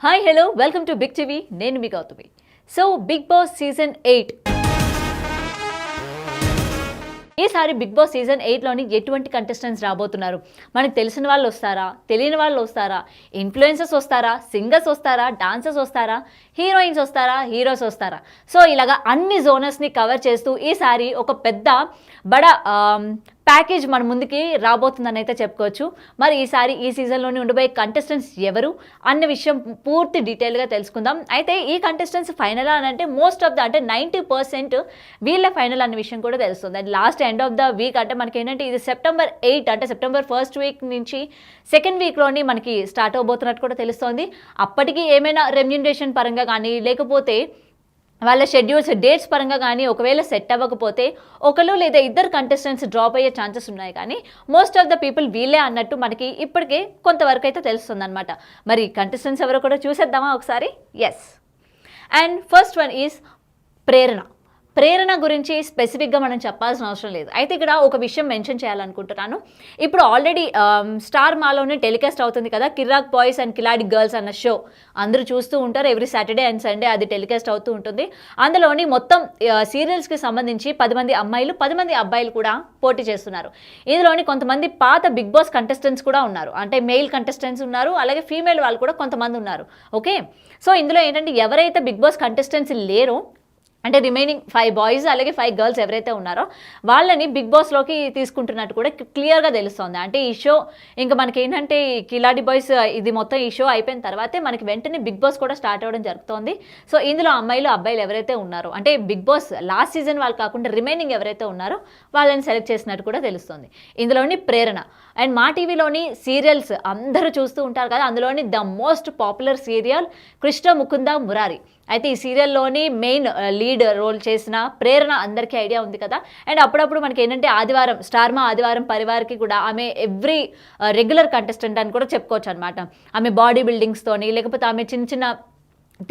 Hi hello welcome to Big TV. నేను మీ Gautami. So Bigg Boss season 8 ఈసారి big Boss season 8లోని ఎటువంటి contestants రాబోతున్నారు? మనకు తెలిసిన వాళ్ళు వస్తారా, తెలియని వాళ్ళు వస్తారా, ఇన్ఫ్లుయెన్సర్స్ వస్తారా, సింగర్స్ వస్తారా, డాన్సర్స్ వస్తారా, హీరోయిన్స్ వస్తారా, హీరోస్ వస్తారా? సో ఇలాగా అన్ని జోనర్స్ని కవర్ చేస్తూ ఈసారి ఒక పెద్ద బడ ప్యాకేజ్ మన ముందుకి రాబోతుందని అయితే చెప్పుకోవచ్చు. మరి ఈసారి ఈ సీజన్లోని ఉండబోయే కంటెస్టెంట్స్ ఎవరు అన్న విషయం పూర్తి డీటెయిల్గా తెలుసుకుందాం. అయితే ఈ కంటెస్టెంట్స్ ఫైనల్ అని అంటే మోస్ట్ ఆఫ్ ద అంటే 90% వీళ్ళ ఫైనల్ అన్న విషయం కూడా తెలుస్తుంది. And last end of the week అంటే మనకి ఏంటంటే ఇది September 8 అంటే సెప్టెంబర్ ఫస్ట్ వీక్ నుంచి సెకండ్ వీక్లోని మనకి స్టార్ట్ అవబోతున్నట్టు కూడా తెలుస్తోంది. అప్పటికి ఏమైనా రెమ్యునరేషన్ పరంగా కానీ లేకపోతే వాళ్ళ షెడ్యూల్స్ డేట్స్ పరంగా కానీ ఒకవేళ సెట్ అవ్వకపోతే ఒకరు లేదా ఇద్దరు కంటెస్టెంట్స్ డ్రాప్ అయ్యే ఛాన్సెస్ ఉన్నాయి. కానీ మోస్ట్ ఆఫ్ ద పీపుల్ వీళ్ళే అన్నట్టు మనకి ఇప్పటికే కొంతవరకు అయితే తెలుస్తుంది అనమాట. మరి కంటెస్టెంట్స్ ఎవరో కూడా చూసేద్దామా ఒకసారి? Yes. And first one is Prerana గురించి స్పెసిఫిక్గా మనం చెప్పాల్సిన అవసరం లేదు. అయితే ఇక్కడ ఒక విషయం మెన్షన్ చేయాలనుకుంటున్నాను. ఇప్పుడు ఆల్రెడీ స్టార్ మాలోనే టెలికాస్ట్ అవుతుంది కదా కిరాక్ బాయ్స్ అండ్ కిలాడి గర్ల్స్ అన్న షో. అందరూ చూస్తూ ఉంటారు. ఎవ్రీ సాటర్డే అండ్ సండే అది టెలికాస్ట్ అవుతూ ఉంటుంది. అందులోని మొత్తం సీరియల్స్కి సంబంధించి 10 మంది అమ్మాయిలు 10 మంది అబ్బాయిలు కూడా పోటీ చేస్తున్నారు. ఇందులోని కొంతమంది పాత బిగ్ బాస్ కంటెస్టెంట్స్ కూడా ఉన్నారు. అంటే మెయిల్ కంటెస్టెంట్స్ ఉన్నారు, అలాగే ఫీమేల్ వాళ్ళు కూడా కొంతమంది ఉన్నారు. ఓకే, సో ఇందులో ఏంటంటే ఎవరైతే బిగ్ బాస్ కంటెస్టెంట్స్ లేరో అంటే రిమైనింగ్ 5 బాయ్స్ అలాగే 5 గర్ల్స్ ఎవరైతే ఉన్నారో వాళ్ళని బిగ్ బాస్లోకి తీసుకుంటున్నట్టు కూడా క్లియర్గా తెలుస్తుంది. అంటే ఈ షో ఇంకా మనకి ఏంటంటే కిలాడి బాయ్స్ ఇది మొత్తం ఈ షో అయిపోయిన తర్వాతే మనకి వెంటనే బిగ్ బాస్ కూడా స్టార్ట్ అవ్వడం జరుగుతుంది. సో ఇందులో అమ్మాయిలు అబ్బాయిలు ఎవరైతే ఉన్నారో అంటే బిగ్ బాస్ లాస్ట్ సీజన్ వాళ్ళు కాకుండా రిమైనింగ్ ఎవరైతే ఉన్నారో వాళ్ళని సెలెక్ట్ చేసినట్టు కూడా తెలుస్తుంది. ఇందులోని ప్రేరణ అండ్ మా టీవీలోని సీరియల్స్ అందరూ చూస్తూ ఉంటారు కదా, అందులోని the most popular serial Krishna Mukunda Murari. అయితే ఈ సీరియల్లోని మెయిన్ లీడ్ రోల్ చేసిన ప్రేరణ అందరికీ ఐడియా ఉంది కదా. అండ్ అప్పుడప్పుడు మనకి ఏంటంటే ఆదివారం స్టార్మా ఆదివారం పరివార్కి కూడా ఆమె ఎవ్రీ రెగ్యులర్ కంటెస్టెంట్ అని కూడా చెప్పుకోవచ్చు అనమాట. ఆమె బాడీ బిల్డింగ్స్తోని లేకపోతే ఆమె చిన్న చిన్న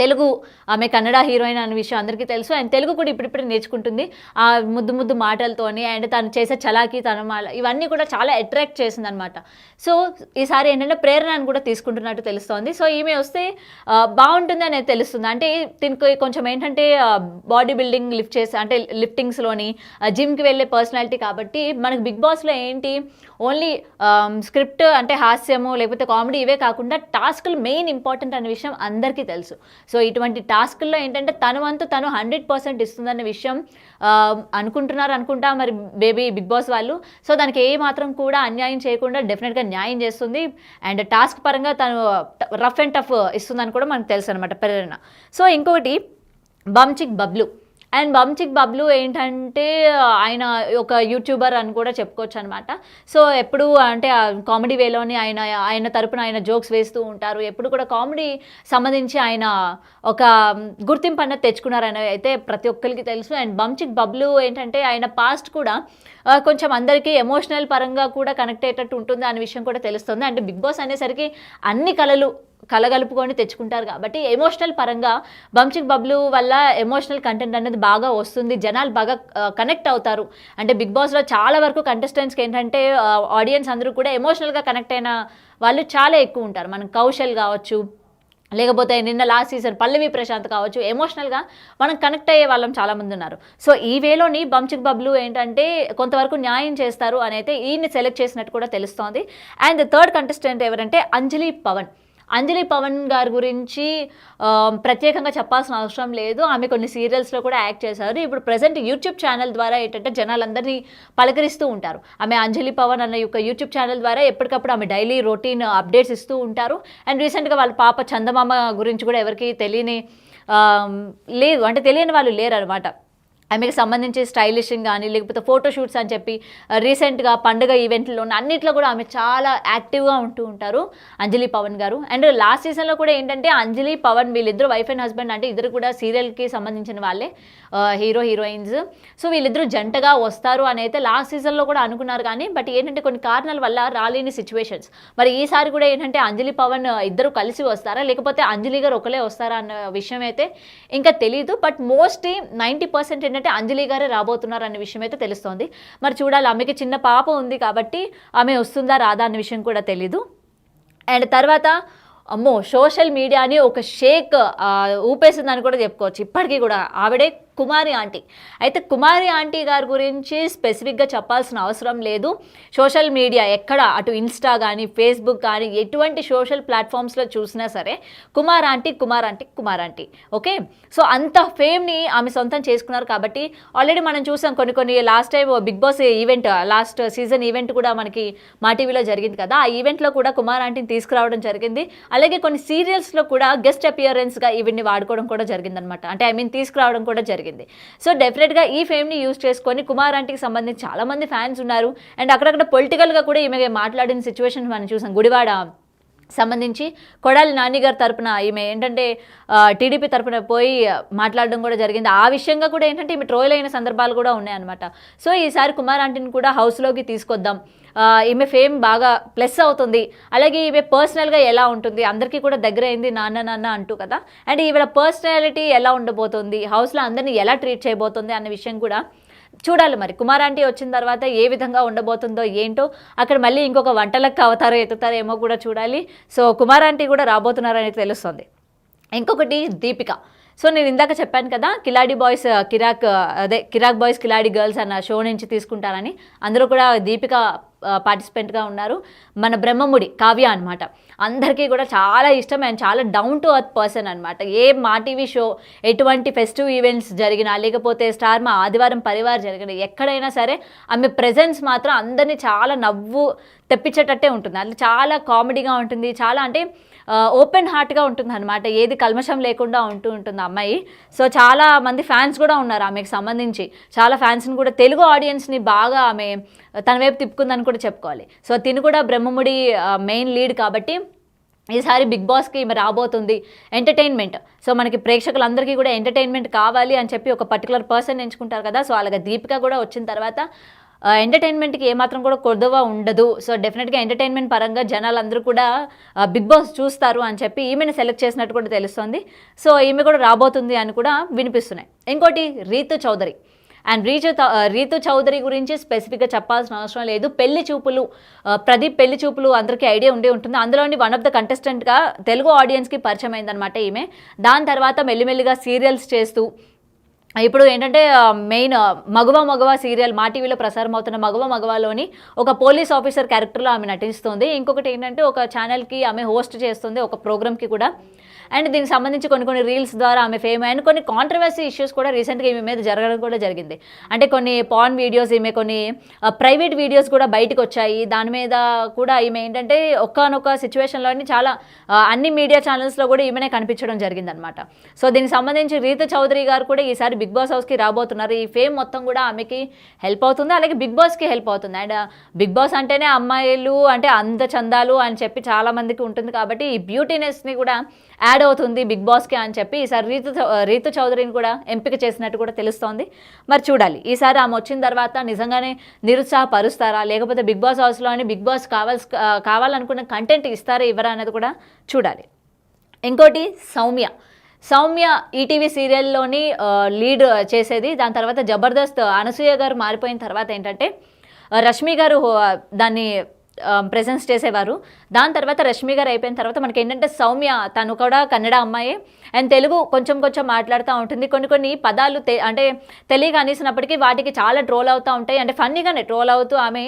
తెలుగు ఆమె కన్నడ హీరోయిన్ అనే విషయం అందరికీ తెలుసు. అండ్ తెలుగు కూడా ఇప్పుడిప్పుడే నేర్చుకుంటుంది ఆ ముద్దు ముద్దు మాటలతోని. అండ్ తను చేసే చలాకీ తనమాల ఇవన్నీ కూడా చాలా అట్రాక్ట్ చేసింది అనమాట. సో ఈసారి ఏంటంటే ప్రేరణను కూడా తీసుకుంటున్నట్టు తెలుస్తోంది. సో ఈమె వస్తే బాగుంటుంది అనేది తెలుస్తుంది. అంటే దీనికి కొంచెం ఏంటంటే బాడీ బిల్డింగ్ లిఫ్ట్ చేసి అంటే లిఫ్టింగ్స్లోని జిమ్కి వెళ్ళే పర్సనాలిటీ కాబట్టి మనకి బిగ్ బాస్లో ఏంటి ఓన్లీ స్క్రిప్ట్ అంటే హాస్యము లేకపోతే కామెడీ ఇవే కాకుండా టాస్క్లు మెయిన్ ఇంపార్టెంట్ అనే విషయం అందరికీ తెలుసు. సో ఇటువంటి టాస్క్ల్లో ఏంటంటే తను వంతు తను 100% ఇస్తుందన్న విషయం అనుకుంటా మరి బేబీ బిగ్ బాస్ వాళ్ళు. సో దానికి ఏ మాత్రం కూడా అన్యాయం చేయకుండా డెఫినెట్గా న్యాయం చేస్తుంది. అండ్ టాస్క్ పరంగా తను రఫ్ అండ్ టఫ్ ఇస్తుందని కూడా మనకు తెలుసు అనమాట ప్రేరణ. సో ఇంకొకటి బంచిక్ బబ్లు. అండ్ బంచిక్ బబ్లు ఏంటంటే ఆయన ఒక యూట్యూబర్ అని కూడా చెప్పుకోవచ్చు అనమాట. సో ఎప్పుడు అంటే కామెడీ వేలోని ఆయన తరపున ఆయన జోక్స్ వేస్తూ ఉంటారు. ఎప్పుడు కూడా కామెడీ సంబంధించి ఆయన ఒక గుర్తింపు అన్నది తెచ్చుకున్నారని అయితే ప్రతి ఒక్కరికి తెలుసు. అండ్ బంచిక్ బబ్లు ఏంటంటే ఆయన పాస్ట్ కూడా కొంచెం అందరికీ ఎమోషనల్ పరంగా కూడా కనెక్ట్ అయ్యేటట్టు ఉంటుంది అనే విషయం కూడా తెలుస్తుంది. అంటే బిగ్ బాస్ అనేసరికి అన్ని కలగలుపుకొని తెచ్చుకుంటారు కాబట్టి ఎమోషనల్ పరంగా బంచిక్ బబ్లు వల్ల ఎమోషనల్ కంటెంట్ అనేది బాగా వస్తుంది. జనాలు బాగా కనెక్ట్ అవుతారు. అంటే బిగ్ బాస్లో చాలా వరకు కంటెస్టెంట్స్కి ఏంటంటే ఆడియన్స్ అందరూ కూడా ఎమోషనల్గా కనెక్ట్ అయిన వాళ్ళు చాలా ఎక్కువ ఉంటారు. మనం కౌశల్ కావచ్చు లేకపోతే నిన్న లాస్ట్ సీజన్ పల్లవి ప్రశాంత్ కావచ్చు, ఎమోషనల్గా మనం కనెక్ట్ అయ్యే వాళ్ళం చాలామంది ఉన్నారు. సో ఈ వేలోని బంచిక్ బబ్లు ఏంటంటే కొంతవరకు న్యాయం చేస్తారు అని అయితే ఈయన్ని సెలెక్ట్ చేసినట్టు కూడా తెలుస్తోంది. అండ్ థర్డ్ కంటెస్టెంట్ ఎవరంటే అంజలి పవన్ గారి గురించి ప్రత్యేకంగా చెప్పాల్సిన అవసరం లేదు. ఆమె కొన్ని సీరియల్స్లో కూడా యాక్ట్ చేశారు. ఇప్పుడు ప్రజెంట్ యూట్యూబ్ ఛానల్ ద్వారా ఏంటంటే జనాలందరినీ పలకరిస్తూ ఉంటారు. ఆమె అంజలి పవన్ అన్న యొక్క యూట్యూబ్ ఛానల్ ద్వారా ఎప్పటికప్పుడు ఆమె డైలీ రొటీన్ అప్డేట్స్ ఇస్తూ ఉంటారు. అండ్ రీసెంట్గా వాళ్ళ పాప చందమామ గురించి కూడా ఎవరికి తెలియని వాళ్ళు లేరు అనమాట. ఆమెకు సంబంధించి స్టైలిషింగ్ కానీ లేకపోతే ఫోటోషూట్స్ అని చెప్పి రీసెంట్గా పండుగ ఈవెంట్లో అన్నిట్లో కూడా ఆమె చాలా యాక్టివ్గా ఉంటూ ఉంటారు అంజలి పవన్ గారు. అండ్ లాస్ట్ సీజన్లో కూడా ఏంటంటే అంజలి పవన్ వీళ్ళిద్దరూ వైఫ్ అండ్ హస్బెండ్ అంటే ఇద్దరు కూడా సీరియల్కి సంబంధించిన వాళ్ళే హీరోయిన్స్. సో వీళ్ళిద్దరూ జంటగా వస్తారు అని అయితే లాస్ట్ సీజన్లో కూడా అనుకున్నారు. కానీ బట్ ఏంటంటే కొన్ని కారణాల వల్ల రాలేని సిచ్యువేషన్స్. మరి ఈసారి కూడా ఏంటంటే అంజలి పవన్ ఇద్దరు కలిసి వస్తారా లేకపోతే అంజలి గారు ఒకలే వస్తారా అన్న విషయం అయితే ఇంకా తెలియదు. బట్ మోస్ట్లీ 90% ఏంటంటే అంజలి గారే రాబోతున్నారు అనే విషయం అయితే తెలుస్తోంది. మరి చూడాలి, ఆమెకి చిన్న పాప ఉంది కాబట్టి ఆమె వస్తుందా రాదా అనే విషయం కూడా తెలీదు. అండ్ తర్వాత అమ్మో సోషల్ మీడియాని ఒక షేక్ ఊపేసిందని కూడా చెప్పుకోవచ్చు. ఇప్పటికీ కూడా ఆవిడే కుమారి ఆంటీ. అయితే కుమారి ఆంటీ గారి గురించి స్పెసిఫిక్గా చెప్పాల్సిన అవసరం లేదు. సోషల్ మీడియా ఎక్కడ అటు ఇన్స్టా కానీ ఫేస్బుక్ కానీ ఎటువంటి సోషల్ ప్లాట్ఫామ్స్లో చూసినా సరే Kumar aunty Kumar aunty Kumar aunty. Okay, so అంత ఫేమ్ని ఆమె సొంతం చేసుకున్నారు కాబట్టి ఆల్రెడీ మనం చూసాం కొన్ని last time Bigg Boss event last season event కూడా మనకి మా టీవీలో జరిగింది కదా. ఆ ఈవెంట్లో కూడా కుమార్ ఆంటీని తీసుకురావడం జరిగింది. అలాగే కొన్ని సీరియల్స్లో కూడా గెస్ట్ అపియరెన్స్గా ఈవెంట్ని వాడుకోవడం కూడా జరిగిందనమాట. అంటే ఐ మీన్ తీసుకురావడం కూడా జరిగింది. సో డెఫినెట్గా ఈ ఫేమ్ని యూజ్ చేసుకొని కుమార్ ఆంటీకి సంబంధించి చాలామంది ఫ్యాన్స్ ఉన్నారు. అండ్ అక్కడక్కడ పొలిటికల్గా కూడా ఈమె మాట్లాడిన సిచ్యువేషన్ మనం చూసాం. గుడివాడ సంబంధించి కొడాలి నాని గారి తరపున ఈమె ఏంటంటే టీడీపీ తరపున పోయి మాట్లాడడం కూడా జరిగింది. ఆ విషయంగా కూడా ఏంటంటే ఈమె ట్రోల్ అయిన సందర్భాలు కూడా ఉన్నాయన్నమాట. సో ఈసారి కుమార్ ఆంటీని కూడా హౌస్లోకి తీసుకొద్దాం, ఈమె ఫేమ్ బాగా ప్లస్ అవుతుంది, అలాగే ఈమె పర్సనల్గా ఎలా ఉంటుంది, అందరికీ కూడా దగ్గర అయింది నాన్న అంటూ కదా. అండ్ ఈవిడ పర్సనాలిటీ ఎలా ఉండబోతుంది, హౌస్లో అందరినీ ఎలా ట్రీట్ చేయబోతుంది అన్న విషయం కూడా చూడాలి. మరి కుమార్ ఆంటీ వచ్చిన తర్వాత ఏ విధంగా ఉండబోతుందో ఏంటో, అక్కడ మళ్ళీ ఇంకొక వంటలకు అవతారో ఎత్తుతారేమో కూడా చూడాలి. సో కుమార్ ఆంటీ కూడా రాబోతున్నారని తెలుస్తుంది. ఇంకొకటి దీపిక. సో నేను ఇందాక చెప్పాను కదా కిలాడి బాయ్స్ కిరాక్ బాయ్స్ కిలాడి గర్ల్స్ అన్న షో నుంచి తీసుకుంటారని. అందరూ కూడా దీపిక పార్టిసిపెంట్గా ఉన్నారు. మన బ్రహ్మముడి కావ్య అనమాట. అందరికీ కూడా చాలా ఇష్టం అండ్ చాలా డౌన్ టు అర్త్ పర్సన్ అనమాట. ఏ మా టీవీ షో ఎటువంటి ఫెస్టివ్ ఈవెంట్స్ జరిగినా లేకపోతే స్టార్ మా ఆదివారం పరివార్ జరిగిన ఎక్కడైనా సరే ఆమె ప్రెజెన్స్ మాత్రం అందరినీ చాలా నవ్వు తెప్పించేటట్టే ఉంటుంది. అది చాలా కామెడీగా ఉంటుంది, చాలా అంటే ఓపెన్ హార్ట్గా ఉంటుంది అనమాట. ఏది కల్మషం లేకుండా ఉంటుంది అమ్మాయి. సో చాలా మంది ఫ్యాన్స్ కూడా ఉన్నారు ఆమెకు సంబంధించి. చాలా ఫ్యాన్స్ని కూడా తెలుగు ఆడియన్స్ని బాగా ఆమె తన వైపు తిప్పుకుందని కూడా చెప్పుకోవాలి. సో తిను కూడా బ్రహ్మముడి మెయిన్ లీడ్ కాబట్టి ఈసారి బిగ్ బాస్కి ఈమె రాబోతుంది. ఎంటర్టైన్మెంట్, సో మనకి ప్రేక్షకులందరికీ కూడా ఎంటర్టైన్మెంట్ కావాలి అని చెప్పి ఒక పర్టికులర్ పర్సన్ ఎంచుకుంటారు కదా. సో అలాగే దీపిక కూడా వచ్చిన తర్వాత ఎంటర్టైన్మెంట్కి ఏమాత్రం కూడా కొద్దువ ఉండదు. సో డెఫినెట్గా ఎంటర్టైన్మెంట్ పరంగా జనాలందరూ కూడా బిగ్ బాస్ చూస్తారు అని చెప్పి ఈమెను సెలెక్ట్ చేసినట్టు కూడా తెలుస్తుంది. సో ఈమె కూడా రాబోతుంది అని కూడా వినిపిస్తున్నాయి. ఇంకోటి రీతు చౌదరి. అండ్ రీతు చౌదరి గురించి స్పెసిఫిక్గా చెప్పాల్సిన అవసరం లేదు. పెళ్లి చూపులు, ప్రదీప్ పెళ్లి చూపులు అందరికీ ఐడియా ఉండే ఉంటుంది. అందులోని వన్ ఆఫ్ ద కంటెస్టెంట్గా తెలుగు ఆడియన్స్కి పరిచయం అయిందనమాట ఈమె. దాని తర్వాత మెల్లిమెల్లిగా సీరియల్స్ చేస్తూ ఇప్పుడు ఏంటంటే మెయిన్ మగవ సీరియల్ మా టీవీలో ప్రసారం అవుతున్న మగవలోని ఒక పోలీస్ ఆఫీసర్ క్యారెక్టర్లో ఆమె నటిస్తుంది. ఇంకొకటి ఏంటంటే ఒక ఛానల్కి ఆమె హోస్ట్ చేస్తుంది, ఒక ప్రోగ్రామ్కి కూడా. అండ్ దీనికి సంబంధించి కొన్ని రీల్స్ ద్వారా ఆమె ఫేమ్ అయిన కొన్ని కాంట్రవర్సీ ఇష్యూస్ కూడా రీసెంట్గా ఈమె మీద జరగడం కూడా జరిగింది. అంటే కొన్ని పాన్ వీడియోస్, ఈమె కొన్ని ప్రైవేట్ వీడియోస్ కూడా బయటకు వచ్చాయి. దాని మీద కూడా ఈమె ఏంటంటే ఒక్కనొక సిచ్యువేషన్లోని చాలా అన్ని మీడియా ఛానల్స్లో కూడా ఈమెనే కనిపించడం జరిగిందనమాట. సో దీనికి సంబంధించి రీతు చౌదరి గారు కూడా ఈసారి బిగ్ బాస్ హౌస్కి రాబోతున్నారు. ఈ ఫేమ్ మొత్తం కూడా ఆమెకి హెల్ప్ అవుతుంది, అలాగే బిగ్ బాస్కి హెల్ప్ అవుతుంది. అండ్ బిగ్ బాస్ అంటేనే అమ్మాయిలు అంటే అంద చందాలు అని చెప్పి చాలామందికి ఉంటుంది కాబట్టి ఈ బ్యూటీనెస్ని కూడా యాడ్ అవుతుంది బిగ్ బాస్కి అని చెప్పి ఈసారి రీతు చౌదరిని కూడా ఎంపిక చేసినట్టు కూడా తెలుస్తోంది. మరి చూడాలి ఈసారి ఆమె వచ్చిన తర్వాత నిజంగానే నిరుత్సాహపరుస్తారా, లేకపోతే బిగ్ బాస్ హౌస్లోని బిగ్ బాస్ కావాలనుకున్న కంటెంట్ ఇస్తారా ఇవ్వరా అనేది కూడా చూడాలి. ఇంకోటి సౌమ్య ఈటీవీ సీరియల్లోని లీడ్ చేసేది. దాని తర్వాత జబర్దస్త్ అనసూయ గారు మారిపోయిన తర్వాత ఏంటంటే రష్మి గారు దాన్ని ప్రెజెన్స్ చేసేవారు. దాని తర్వాత రష్మి గారు అయిపోయిన తర్వాత మనకి ఏంటంటే సౌమ్య తను కూడా కన్నడ అమ్మాయి అండ్ తెలుగు కొంచెం మాట్లాడుతూ ఉంటుంది. కొన్ని పదాలు అంటే తెలియక అనేసినప్పటికీ వాటికి చాలా ట్రోల్ అవుతూ ఉంటాయి. అంటే ఫన్నీగానే ట్రోల్ అవుతూ ఆమె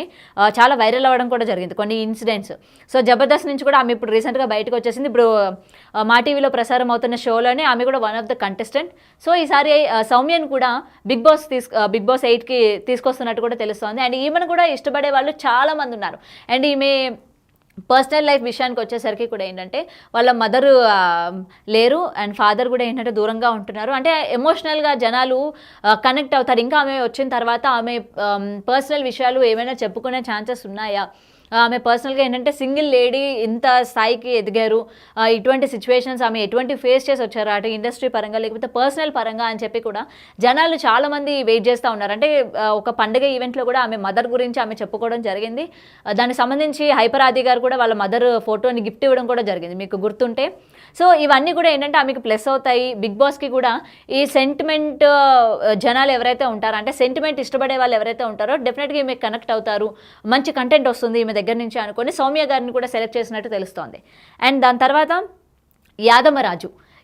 చాలా వైరల్ అవ్వడం కూడా జరిగింది కొన్ని ఇన్సిడెంట్స్. సో జబర్దస్త్ నుంచి కూడా ఆమె ఇప్పుడు రీసెంట్గా బయటకు వచ్చేసింది. ఇప్పుడు మా టీవీలో ప్రసారం అవుతున్న షోలోనే ఆమె కూడా one of the contestant. So ఈసారి సౌమ్యను కూడా బిగ్ బాస్ 8కి తీసుకొస్తున్నట్టు కూడా తెలుస్తోంది. అండ్ ఈమెను కూడా ఇష్టపడే వాళ్ళు చాలామంది ఉన్నారు. అండ్ ఈమె పర్సనల్ లైఫ్ విషయానికి వచ్చేసరికి కూడా ఏంటంటే వాళ్ళ మదరు లేరు అండ్ ఫాదర్ కూడా ఏంటంటే దూరంగా ఉంటున్నారు. అంటే ఎమోషనల్గా జనాలు కనెక్ట్ అవుతారు. ఇంకా ఆమె వచ్చిన తర్వాత ఆమె పర్సనల్ విషయాలు ఏమైనా చెప్పుకునే ఛాన్సెస్ ఉన్నాయా, ఆమె పర్సనల్గా ఏంటంటే సింగిల్ లేడీ ఇంత స్థాయికి ఎదిగారు, ఇటువంటి సిచ్యువేషన్స్ ఆమె ఎటువంటి ఫేస్ చేసి వచ్చారు అటు ఇండస్ట్రీ పరంగా లేకపోతే పర్సనల్ పరంగా అని చెప్పి కూడా జనాలు చాలామంది వెయిట్ చేస్తూ ఉన్నారు. అంటే ఒక పండుగ ఈవెంట్లో కూడా ఆమె మదర్ గురించి ఆమె చెప్పుకోవడం జరిగింది. దానికి సంబంధించి హైపర్ ఆది గారు కూడా వాళ్ళ మదర్ ఫోటోని గిఫ్ట్ ఇవ్వడం కూడా జరిగింది మీకు గుర్తుంటే. సో ఇవన్నీ కూడా ఏంటంటే ఆమెకు ప్లస్ అవుతాయి. బిగ్ బాస్కి కూడా ఈ సెంటిమెంట్ జనాలు ఎవరైతే ఉంటారో, అంటే సెంటిమెంట్ ఇష్టపడే వాళ్ళు ఎవరైతే ఉంటారో డెఫినెట్గా ఈమె కనెక్ట్ అవుతారు, మంచి కంటెంట్ వస్తుంది ఈమె దగ్గర నుంచి అనుకొని సౌమ్య గారిని కూడా సెలెక్ట్ చేసినట్టు తెలుస్తోంది. అండ్ దాని తర్వాత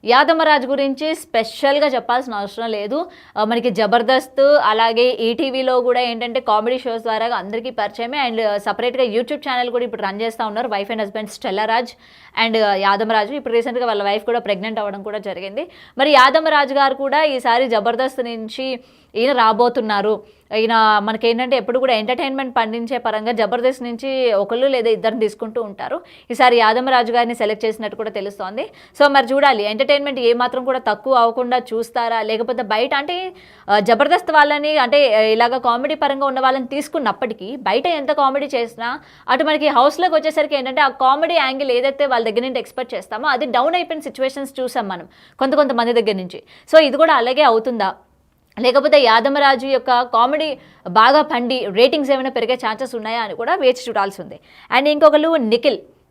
యాదమరాజు గురించి స్పెషల్గా చెప్పాల్సిన అవసరం లేదు. మనకి జబర్దస్త్ అలాగే ఈటీవీలో కూడా ఏంటంటే కామెడీ షోస్ ద్వారా అందరికీ పరిచయమే. అండ్ సపరేట్గా యూట్యూబ్ ఛానల్ కూడా ఇప్పుడు రన్ చేస్తూ ఉన్నారు, wife and husband Stellaraj and Yadamaraju. ఇప్పుడు రీసెంట్గా వాళ్ళ వైఫ్ కూడా ప్రెగ్నెంట్ అవ్వడం కూడా జరిగింది. మరి యాదమరాజు గారు కూడా ఈసారి జబర్దస్త్ నుంచి ఈయన రాబోతున్నారు. ఈయన మనకేంటంటే ఎప్పుడు కూడా ఎంటర్టైన్మెంట్ పండించే పరంగా జబర్దస్త్ నుంచి ఒకళ్ళు లేదా ఇద్దరిని తీసుకుంటూ ఉంటారు. ఈసారి యాదమరాజు గారిని సెలెక్ట్ చేసినట్టు కూడా తెలుస్తోంది. సో మరి చూడాలి, ఎంటర్టైన్మెంట్ ఏమాత్రం కూడా తక్కువ అవ్వకుండా చూస్తారా, లేకపోతే బయట అంటే జబర్దస్త్ వాళ్ళని అంటే ఇలాగ కామెడీ పరంగా ఉన్న వాళ్ళని తీసుకున్నప్పటికీ బయట ఎంత కామెడీ చేసినా అటు మనకి హౌస్లోకి వచ్చేసరికి ఏంటంటే ఆ కామెడీ యాంగిల్ ఏదైతే వాళ్ళ దగ్గర నుంచి ఎక్స్పెక్ట్ చేస్తామో అది డౌన్ అయిపోయిన సిచ్యువేషన్స్ చూసాం మనం కొంతమంది దగ్గర నుంచి. సో ఇది కూడా అలాగే అవుతుందా, లేకపోతే యాదమరాజు యొక్క కామెడీ బాగా పండి రేటింగ్స్ ఏమైనా పెరిగే ఛాన్సెస్ ఉన్నాయా అని కూడా వేచి చూడాల్సి ఉంది. అండ్ ఇంకొకరు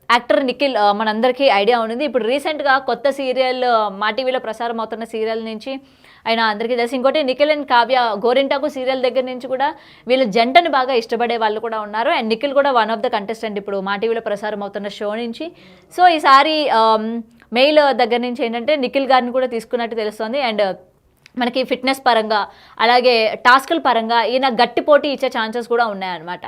యాక్టర్ నిఖిల్ మనందరికీ ఐడియా ఉంది. ఇప్పుడు రీసెంట్గా కొత్త సీరియల్ మా టీవీలో ప్రసారం అవుతున్న సీరియల్ నుంచి ఆయన అందరికీ తెలిసి. ఇంకోటి నిఖిల్ అండ్ కావ్య గోరింటాకు సీరియల్ దగ్గర నుంచి కూడా వీళ్ళ జంటను బాగా ఇష్టపడే వాళ్ళు కూడా ఉన్నారు. అండ్ నిఖిల్ కూడా వన్ ఆఫ్ ద కంటెస్టెంట్ ఇప్పుడు మా టీవీలో ప్రసారం అవుతున్న షో నుంచి. సో ఈసారి మెయిల్ దగ్గర నుంచి ఏంటంటే నిఖిల్ గారిని కూడా తీసుకున్నట్టు తెలుస్తోంది. అండ్ మనకి ఫిట్నెస్ పరంగా అలాగే టాస్కుల పరంగా ఈయన గట్టి పోటీ ఇచ్చే ఛాన్సెస్ కూడా ఉన్నాయన్నమాట.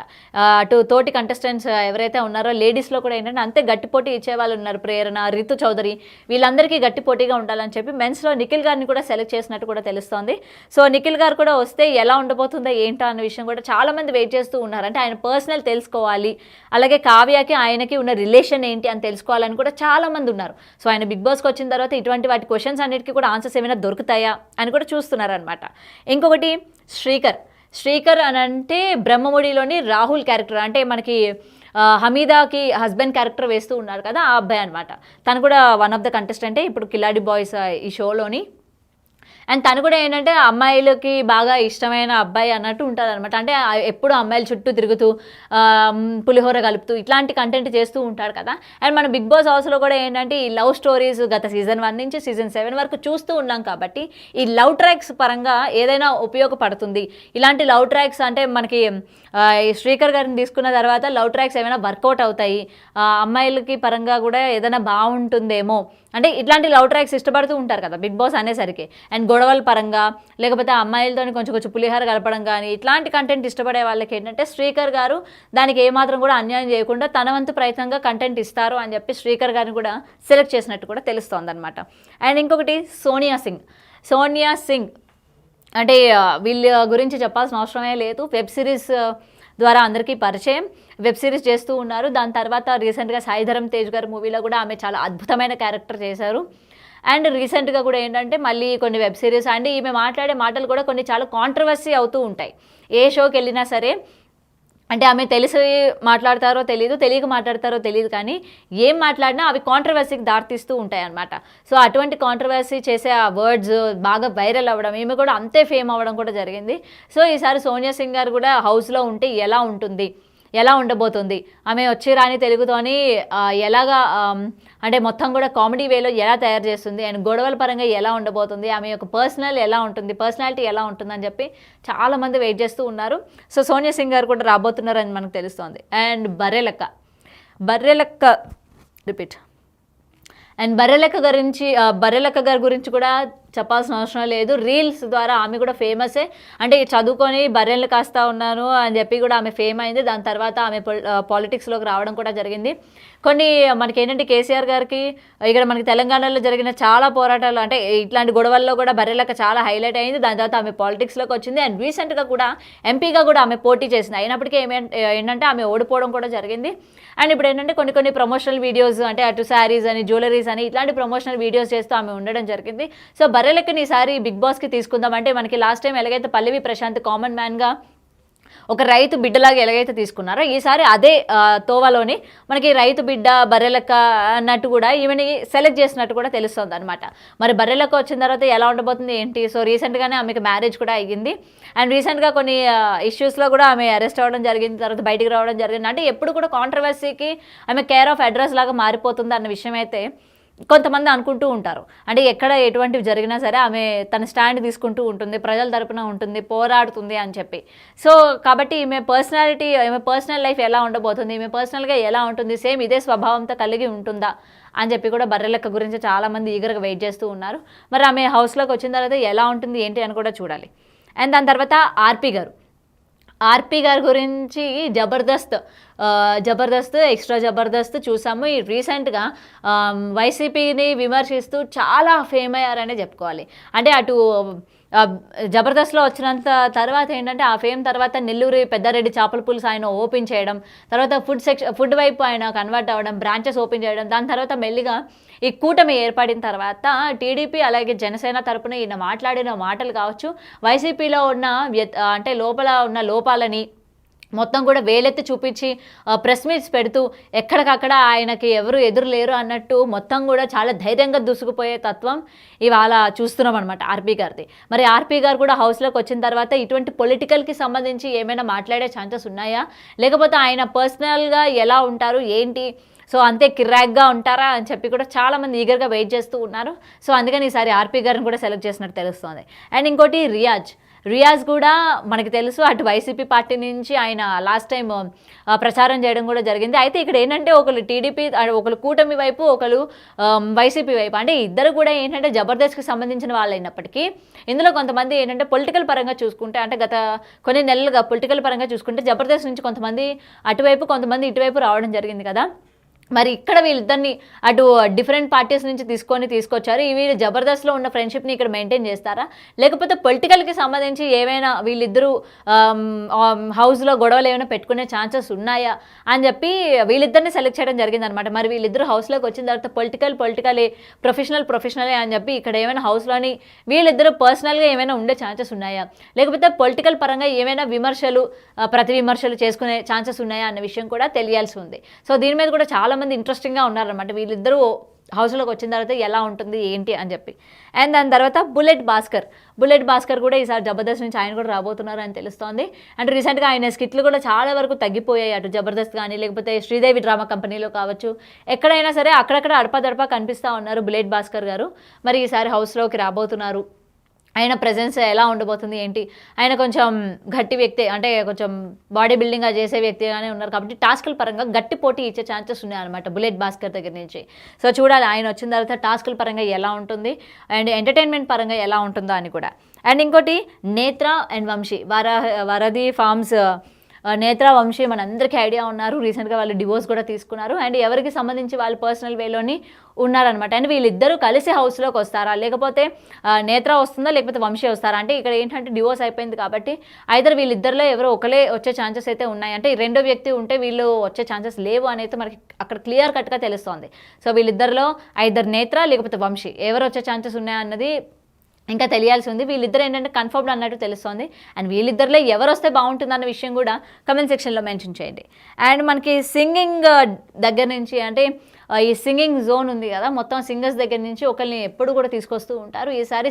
అటు తోటి కంటెస్టెంట్స్ ఎవరైతే ఉన్నారో లేడీస్లో కూడా ఏంటంటే అంతే గట్టి పోటీ ఇచ్చే వాళ్ళు ఉన్నారు. ప్రేరణ, రితు చౌదరి వీళ్ళందరికీ గట్టి పోటీగా ఉండాలని చెప్పి మెన్స్లో నిఖిల్ గారిని కూడా సెలెక్ట్ చేసినట్టు కూడా తెలుస్తోంది. సో నిఖిల్ గారు కూడా వస్తే ఎలా ఉండబోతుందో ఏంటో అన్న విషయం కూడా చాలామంది వెయిట్ చేస్తూ ఉన్నారు. అంటే ఆయన పర్సనల్ తెలుసుకోవాలి, అలాగే కావ్యకి ఆయనకి ఉన్న రిలేషన్ ఏంటి అని తెలుసుకోవాలని కూడా చాలామంది ఉన్నారు. సో ఆయన బిగ్ బాస్కి వచ్చిన తర్వాత ఇటువంటి వాటి క్వశ్చన్స్ అన్నిటికీ కూడా ఆన్సర్స్ ఏమైనా దొరుకుతాయా అని కూడా చూస్తున్నారనమాట. ఇంకొకటి శ్రీకర్ అని అంటే బ్రహ్మముడిలోని రాహుల్ క్యారెక్టర్, అంటే మనకి హమీదాకి హస్బెండ్ క్యారెక్టర్ వేస్తూ ఉన్నారు కదా, ఆ అబ్బాయి అనమాట. తను కూడా వన్ ఆఫ్ ద కంటెస్టెంటే ఇప్పుడు కిలాడి బాయ్స్ ఈ షోలోని. అండ్ తను కూడా ఏంటంటే అమ్మాయిలకి బాగా ఇష్టమైన అబ్బాయి అన్నట్టు ఉంటుంది అనమాట. అంటే ఎప్పుడు అమ్మాయిల చుట్టూ తిరుగుతూ పులిహోర కలుపుతూ ఇట్లాంటి కంటెంట్ చేస్తూ ఉంటాడు కదా. అండ్ మన బిగ్ బాస్ హౌస్లో కూడా ఏంటంటే ఈ లవ్ స్టోరీస్ గత సీజన్ 1 నుంచి సీజన్ 7 వరకు చూస్తూ ఉన్నాం కాబట్టి ఈ లవ్ ట్రాక్స్ పరంగా ఏదైనా ఉపయోగపడుతుంది. ఇలాంటి లవ్ ట్రాక్స్ అంటే మనకి శ్రీకర్ గారిని తీసుకున్న తర్వాత లవ్ ట్రాక్స్ ఏమైనా వర్కౌట్ అవుతాయి, అమ్మాయిలకి పరంగా కూడా ఏదైనా బాగుంటుందేమో, అంటే ఇట్లాంటి లవ్ ట్రాక్స్ ఇష్టపడుతూ ఉంటారు కదా బిగ్ బాస్ అనేసరికి. అండ్ గొడవల పరంగా లేకపోతే అమ్మాయిలతో కొంచెం పులిహార కలపడం కానీ ఇట్లాంటి కంటెంట్ ఇష్టపడే వాళ్ళకి ఏంటంటే శ్రీకర్ గారు దానికి ఏమాత్రం కూడా అన్యాయం చేయకుండా తన వంతు ప్రయత్నంగా కంటెంట్ ఇస్తారు అని చెప్పి శ్రీకర్ గారిని కూడా సెలెక్ట్ చేసినట్టు కూడా తెలుస్తోంది అనమాట. అండ్ ఇంకొకటి సోనియా సింగ్ అంటే వీళ్ళ గురించి చెప్పాల్సిన అవసరమే లేదు. వెబ్ సిరీస్ ద్వారా అందరికీ పరిచయం, వెబ్ సిరీస్ చేస్తూ ఉన్నారు. దాని తర్వాత రీసెంట్గా సాయిధరం తేజ్ గారి మూవీలో కూడా ఆమె చాలా అద్భుతమైన క్యారెక్టర్ చేశారు. అండ్ రీసెంట్గా కూడా ఏంటంటే మళ్ళీ కొన్ని వెబ్ సిరీస్ అండ్ ఈమె మాట్లాడే మాటలు కూడా కొన్ని చాలా కాంట్రవర్సీ అవుతూ ఉంటాయి. ఏ షోకి వెళ్ళినా సరే అంటే ఆమె తెలిసి మాట్లాడతారో తెలియదు, తెలియక మాట్లాడతారో తెలియదు, కానీ ఏం మాట్లాడినా అవి కాంట్రవర్సీకి దారితీస్తూ ఉంటాయి అన్నమాట. సో అటువంటి కాంట్రవర్సీ చేసే ఆ వర్డ్స్ బాగా వైరల్ అవ్వడం, ఈమె కూడా అంతే ఫేమ్ అవ్వడం కూడా జరిగింది. సో ఈసారి సోనియా సింగ్ గారు కూడా హౌస్లో ఉంటే ఎలా ఉండబోతుంది, ఆమె వచ్చి రాని తెలుగుతోని ఎలాగా అంటే మొత్తం కూడా కామెడీ వేలో ఎలా తయారు చేస్తుంది అండ్ గొడవల పరంగా ఎలా ఉండబోతుంది, ఆమె యొక్క పర్సనాలిటీ ఎలా ఉంటుందని చెప్పి చాలామంది వెయిట్ చేస్తూ ఉన్నారు. సో సోనియా సింగ్ గారు కూడా రాబోతున్నారని మనకు తెలుస్తోంది. అండ్ బర్రెలక్క గారి గురించి కూడా చెప్పాల్సిన అవసరం లేదు. రీల్స్ ద్వారా ఆమె కూడా ఫేమసే. అంటే చదువుకొని బర్రెలు కాస్తా ఉన్నాను అని చెప్పి కూడా ఆమె ఫేమ్ అయింది. దాని తర్వాత ఆమె పాలిటిక్స్లోకి రావడం కూడా జరిగింది. కొన్ని మనకి ఏంటంటే కేసీఆర్ గారికి ఇక్కడ మనకి తెలంగాణలో జరిగిన చాలా పోరాటాలు అంటే ఇట్లాంటి గొడవల్లో కూడా బర్రెలక్క చాలా హైలైట్ అయింది. దాని తర్వాత ఆమె పాలిటిక్స్లోకి వచ్చింది. అండ్ రీసెంట్గా కూడా ఎంపీగా కూడా ఆమె పోటీ చేసింది. అయినప్పటికీ ఏంటంటే ఆమె ఓడిపోవడం కూడా జరిగింది. అండ్ ఇప్పుడు ఏంటంటే కొన్ని ప్రమోషనల్ వీడియోస్ అంటే అటు శారీస్ అని జ్యువెలరీస్ అని ఇట్లాంటి ప్రమోషనల్ వీడియోస్ చేస్తూ ఆమె ఉండడం జరిగింది. సో బర్రెలక్కని ఈసారి బిగ్ బాస్కి తీసుకుందాం అంటే మనకి లాస్ట్ టైం ఎలాగైతే పల్లవి ప్రశాంత్ కామన్ మ్యాన్గా ఒక రైతు బిడ్డలాగా ఎలాగైతే తీసుకున్నారో ఈసారి అదే తోవలోని మనకి రైతు బిడ్డ బర్రెలక్క అన్నట్టు కూడా ఈమెని సెలెక్ట్ చేసినట్టు కూడా తెలుస్తుంది అనమాట. మరి బర్రెలక్క వచ్చిన తర్వాత ఎలా ఉండబోతుంది ఏంటి. సో రీసెంట్గానే ఆమెకి మ్యారేజ్ కూడా అయ్యింది. అండ్ రీసెంట్గా కొన్ని ఇష్యూస్లో కూడా ఆమె అరెస్ట్ అవ్వడం జరిగింది, తర్వాత బయటికి రావడం జరిగింది. అంటే ఎప్పుడు కూడా కాంట్రవర్సీకి ఆమె కేర్ ఆఫ్ అడ్రస్ లాగా మారిపోతుంది అన్న విషయం అయితే కొంతమంది అనుకుంటూ ఉంటారు. అంటే ఎక్కడ ఎటువంటివి జరిగినా సరే ఆమె తన స్టాండ్ తీసుకుంటూ ఉంటుంది, ప్రజల తరపున ఉంటుంది, పోరాడుతుంది అని చెప్పి. సో కాబట్టి ఈమె పర్సనల్ లైఫ్ ఎలా ఉండబోతుంది, ఈమె పర్సనల్గా ఎలా ఉంటుంది, సేమ్ ఇదే స్వభావంతో కలిగి ఉంటుందా అని చెప్పి కూడా బర్రెలెక్క గురించి చాలామంది ఈగర్గా వెయిట్ చేస్తూ ఉన్నారు. మరి ఆమె హౌస్లోకి వచ్చిన తర్వాత ఎలా ఉంటుంది ఏంటి అని కూడా చూడాలి. అండ్ దాని తర్వాత ఆర్పి గారి గురించి జబర్దస్త్ ఎక్స్ట్రా జబర్దస్త్ చూసాము. ఈ రీసెంట్గా వైసీపీని విమర్శిస్తూ చాలా ఫేమ్ అయ్యారనే చెప్పుకోవాలి. అంటే అటు జబర్దస్త్లో వచ్చినంత తర్వాత ఏంటంటే ఆ ఫేమ్ తర్వాత నెల్లూరు పెద్దారెడ్డి చేపల పులుసు ఆయన ఓపెన్ చేయడం, తర్వాత ఫుడ్ వైపు ఆయన కన్వర్ట్ అవ్వడం, బ్రాంచెస్ ఓపెన్ చేయడం, దాని తర్వాత మెల్లిగా ఈ కూటమి ఏర్పడిన తర్వాత టీడీపీ అలాగే జనసేన తరపున ఈయన మాట్లాడిన మాటలు కావచ్చు, వైసీపీలో ఉన్న అంటే లోపల ఉన్న లోపాలని మొత్తం కూడా వేలెత్తి చూపించి ప్రెస్ మీట్స్ పెడుతూ ఎక్కడికక్కడ ఆయనకి ఎవరు ఎదురు లేరు అన్నట్టు మొత్తం కూడా చాలా ధైర్యంగా దూసుకుపోయే తత్వం ఇవాళ చూస్తున్నాం అనమాట ఆర్పి గారిది. మరి ఆర్పి గారు కూడా హౌస్లోకి వచ్చిన తర్వాత ఇటువంటి పొలిటికల్కి సంబంధించి ఏమైనా మాట్లాడే ఛాన్సెస్ ఉన్నాయా, లేకపోతే ఆయన పర్సనల్గా ఎలా ఉంటారు ఏంటి, సో అంతే కిర్రాక్గా ఉంటారా అని చెప్పి కూడా చాలామంది ఈగర్గా వెయిట్ చేస్తూ ఉన్నారు. సో అందుకని ఈసారి ఆర్పి గారిని కూడా సెలెక్ట్ చేసినట్టు తెలుస్తుంది. అండ్ ఇంకోటి రియాజ్ కూడా మనకి తెలుసు అటు వైసీపీ పార్టీ నుంచి ఆయన లాస్ట్ టైం ప్రచారం చేయడం కూడా జరిగింది. అయితే ఇక్కడ ఏంటంటే ఒకరు టీడీపీ, ఒకరు కూటమి వైపు, ఒకరు వైసీపీ వైపు, అంటే ఇద్దరు కూడా ఏంటంటే జబర్దస్త్కి సంబంధించిన వాళ్ళు అయినప్పటికీ ఇందులో కొంతమంది ఏంటంటే పొలిటికల్ పరంగా చూసుకుంటే, అంటే గత కొన్ని నెలలుగా పొలిటికల్ పరంగా చూసుకుంటే జబర్దస్త్ నుంచి కొంతమంది అటువైపు కొంతమంది ఇటువైపు రావడం జరిగింది కదా. మరి ఇక్కడ వీళ్ళిద్దరిని అటు డిఫరెంట్ పార్టీస్ నుంచి తీసుకొచ్చారు. వీళ్ళు జబర్దస్త్లో ఉన్న ఫ్రెండ్షిప్ని ఇక్కడ మెయింటైన్ చేస్తారా, లేకపోతే పొలిటికల్కి సంబంధించి ఏమైనా వీళ్ళిద్దరూ హౌస్లో గొడవలు ఏమైనా పెట్టుకునే ఛాన్సెస్ ఉన్నాయా అని చెప్పి వీళ్ళిద్దరిని సెలెక్ట్ చేయడం జరిగిందనమాట. మరి వీళ్ళిద్దరూ హౌస్లోకి వచ్చిన తర్వాత పొలిటికలే, ప్రొఫెషనలే అని చెప్పి ఇక్కడ ఏమైనా హౌస్లోని వీళ్ళిద్దరూ పర్సనల్గా ఏమైనా ఉండే ఛాన్సెస్ ఉన్నాయా, లేకపోతే పొలిటికల్ పరంగా ఏమైనా ప్రతి విమర్శలు చేసుకునే ఛాన్సెస్ ఉన్నాయా అన్న విషయం కూడా తెలియాల్సి ఉంది. సో దీని మీద కూడా చాలా మంది ఇంట్రెస్టింగ్గా ఉన్నారనమాట. వీళ్ళిద్దరూ హౌస్లోకి వచ్చిన తర్వాత ఎలా ఉంటుంది ఏంటి అని చెప్పి. అండ్ దాని తర్వాత బుల్లెట్ భాస్కర్ కూడా ఈసారి జబర్దస్త్ నుంచి ఆయన కూడా రాబోతున్నారు అని తెలుస్తోంది. అండ్ రీసెంట్గా ఆయన స్కిట్లు కూడా చాలా వరకు తగ్గిపోయాయి, అటు జబర్దస్త్ కానీ లేకపోతే శ్రీదేవి డ్రామా కంపెనీలో కావచ్చు, ఎక్కడైనా సరే అక్కడక్కడ అడపదడప కనిపిస్తూ ఉన్నారు బుల్లెట్ భాస్కర్ గారు. మరి ఈసారి హౌస్లోకి రాబోతున్నారు. ఆయన ప్రెజెన్స్ ఎలా ఉండబోతుంది ఏంటి, ఆయన కొంచెం గట్టి వ్యక్తి, అంటే కొంచెం బాడీ బిల్డింగ్గా చేసే వ్యక్తిగానే ఉన్నారు కాబట్టి టాస్కుల పరంగా గట్టి పోటీ ఇచ్చే ఛాన్సెస్ ఉన్నాయన్నమాట బుల్లెట్ భాస్కర్ దగ్గర నుంచి. సో చూడాలి ఆయన వచ్చిన తర్వాత టాస్కుల పరంగా ఎలా ఉంటుంది అండ్ ఎంటర్టైన్మెంట్ పరంగా ఎలా ఉంటుందో అని కూడా. అండ్ ఇంకోటి నేత్ర అండ్ వంశీ, వరది ఫార్మ్స్ నేత్ర వంశీ మనందరికీ ఐడియా ఉన్నారు. రీసెంట్గా వాళ్ళు డివోర్స్ కూడా తీసుకున్నారు. అండ్ ఎవరికి సంబంధించి వాళ్ళు పర్సనల్ వేలోని ఉన్నారనమాట. అండ్ వీళ్ళిద్దరూ కలిసి హౌస్లోకి వస్తారా, లేకపోతే నేత్ర వస్తుందా లేకపోతే వంశీ వస్తారా, అంటే ఇక్కడ ఏంటంటే డివోర్స్ అయిపోయింది కాబట్టి ఐదర్ వీళ్ళిద్దరిలో ఎవరో ఒకలే వచ్చే ఛాన్సెస్ అయితే ఉన్నాయి. అంటే రెండో వ్యక్తి ఉంటే వీళ్ళు వచ్చే ఛాన్సెస్ లేవు అనేది మనకి అక్కడ క్లియర్ కట్గా తెలుస్తోంది. సో వీళ్ళిద్దరిలో ఐదర్ నేత్ర లేకపోతే వంశీ ఎవరు వచ్చే ఛాన్సెస్ ఉన్నాయన్నది ఇంకా తెలియాల్సి ఉంది. వీళ్ళిద్దరు ఏంటంటే కన్ఫర్మ్డ్ అన్నట్టు తెలుస్తోంది. అండ్ వీళ్ళిద్దరిలో ఎవరు వస్తే బాగుంటుందన్న విషయం కూడా కమెంట్ సెక్షన్లో మెన్షన్ చేయండి. అండ్ మనకి సింగింగ్ దగ్గర నుంచి, అంటే ఈ సింగింగ్ జోన్ ఉంది కదా, మొత్తం సింగర్స్ దగ్గర నుంచి ఒకరిని ఎప్పుడు కూడా తీసుకొస్తూ ఉంటారు. ఈసారి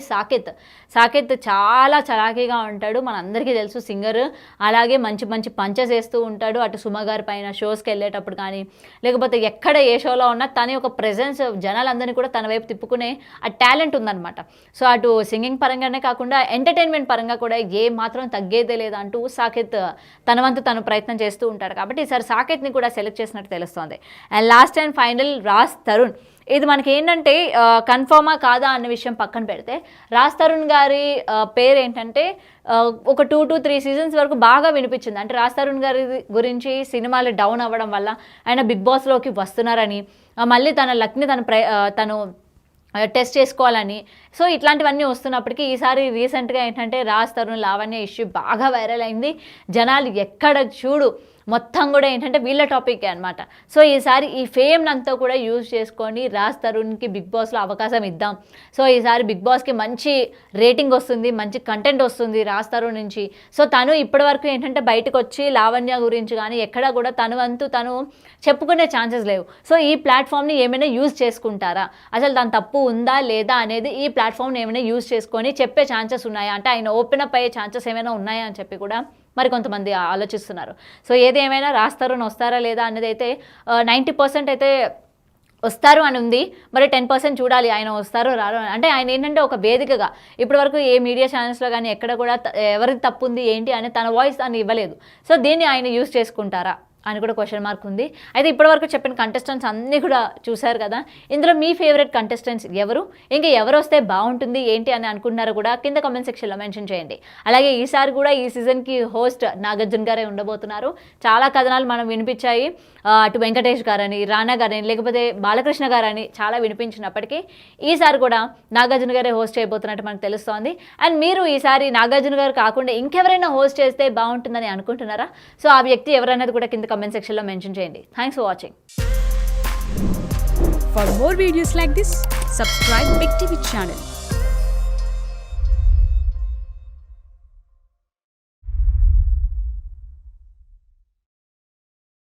సాకేత్ చాలా చలాకీగా ఉంటాడు, మనందరికీ తెలుసు సింగర్. అలాగే మంచి మంచి పంచెస్ వేస్తూ ఉంటాడు. అటు సుమ గారి పైన షోస్కి వెళ్ళేటప్పుడు కానీ లేకపోతే ఎక్కడ ఏ షోలో ఉన్నా తన యొక్క ప్రెజెన్స్ జనాలందరినీ కూడా తన వైపు తిప్పుకునే ఆ టాలెంట్ ఉందన్నమాట. సో అటు సింగింగ్ పరంగానే కాకుండా ఎంటర్టైన్మెంట్ పరంగా కూడా ఏ మాత్రం తగ్గేదే లేదంటూ సాకేత్ తన వంతు తను ప్రయత్నం చేస్తూ ఉంటాడు. కాబట్టి ఈసారి సాకేత్ని కూడా సెలెక్ట్ చేసినట్టు తెలుస్తోంది. And last and final Raj Tarun. ఇది మనకి ఏంటంటే కన్ఫర్మా కాదా అన్న విషయం పక్కన పెడితే రాజ్ తరుణ్ గారి పేరు ఏంటంటే ఒక 2 to 3 సీజన్స్ వరకు బాగా వినిపించింది. అంటే రాజ్ తరుణ్ గారి గురించి సినిమాలు డౌన్ అవ్వడం వల్ల ఆయన బిగ్ బాస్లోకి వస్తున్నారని, మళ్ళీ తన లక్ని తను టెస్ట్ చేసుకోవాలని, సో ఇట్లాంటివన్నీ వస్తున్నప్పటికీ ఈసారి రీసెంట్గా ఏంటంటే రాజ్ తరుణ్ లావణ్య ఇష్యూ బాగా వైరల్ అయింది. జనాలు ఎక్కడ చూడు మొత్తం కూడా ఏంటంటే వీళ్ళ టాపిక్ అనమాట. సో ఈసారి ఈ ఫేమ్ అంతా కూడా యూజ్ చేసుకొని రాజ్ తరుణ్కి బిగ్ బాస్లో అవకాశం ఇద్దాం. సో ఈసారి బిగ్ బాస్కి మంచి రేటింగ్ వస్తుంది, మంచి కంటెంట్ వస్తుంది రాజ్ తరుణ్ నుంచి. సో తను ఇప్పటివరకు ఏంటంటే బయటకు వచ్చి లావణ్య గురించి కానీ ఎక్కడా కూడా తను చెప్పుకునే ఛాన్సెస్ లేవు. సో ఈ ప్లాట్ఫామ్ని ఏమైనా యూజ్ చేసుకుంటారా, అసలు దాని తప్పు ఉందా లేదా అనేది ఈ ప్లాట్ఫామ్ని ఏమైనా యూజ్ చేసుకొని చెప్పే ఛాన్సెస్ ఉన్నాయా, అంటే ఆయన ఓపెన్ అప్ అయ్యే ఛాన్సెస్ ఏమైనా ఉన్నాయా అని చెప్పి కూడా మరి కొంతమంది ఆలోచిస్తున్నారు. సో ఏది ఏమైనా రాజ్ తరుణ్ వస్తారా లేదా అనేది అయితే 90% అయితే వస్తారు అని ఉంది. మరి 10% చూడాలి ఆయన వస్తారో రారో అని. అంటే ఆయన ఏంటంటే ఒక వేదికగా ఇప్పటివరకు ఏ మీడియా ఛానల్స్లో కానీ ఎక్కడ కూడా ఎవరికి తప్పు ఉంది ఏంటి అని తన వాయిస్ అని ఇవ్వలేదు. సో దీన్ని ఆయన యూజ్ చేసుకుంటారా అని కూడా క్వశ్చన్ మార్క్ ఉంది. అయితే ఇప్పటివరకు చెప్పిన కంటెస్టెంట్స్ అన్నీ కూడా చూశారు కదా. ఇందులో మీ ఫేవరెట్ కంటెస్టెంట్స్ ఎవరు, ఇంకా ఎవరు వస్తే బాగుంటుంది ఏంటి అని అనుకుంటున్నారో కూడా కింద కామెంట్ సెక్షన్లో మెన్షన్ చేయండి. అలాగే ఈసారి కూడా ఈ సీజన్కి హోస్ట్ నాగార్జున గారే ఉండబోతున్నారు. చాలా కథనాలు మనం వినిపించాయి, అటు వెంకటేష్ గారని, రానా గారని, లేకపోతే బాలకృష్ణ గారని చాలా వినిపించినప్పటికీ ఈసారి కూడా నాగార్జున గారే హోస్ట్ చేయబోతున్నట్టు మనకు తెలుస్తోంది. అండ్ మీరు ఈసారి నాగార్జున గారు కాకుండా ఇంకెవరైనా హోస్ట్ చేస్తే బాగుంటుందని అనుకుంటున్నారా? సో ఆ వ్యక్తి ఎవరన్నది కూడా కింద కామెంట్ సెక్షన్లో మెన్షన్ చేయండి. Thanks for watching. For more videos like this, subscribe Big TV channel.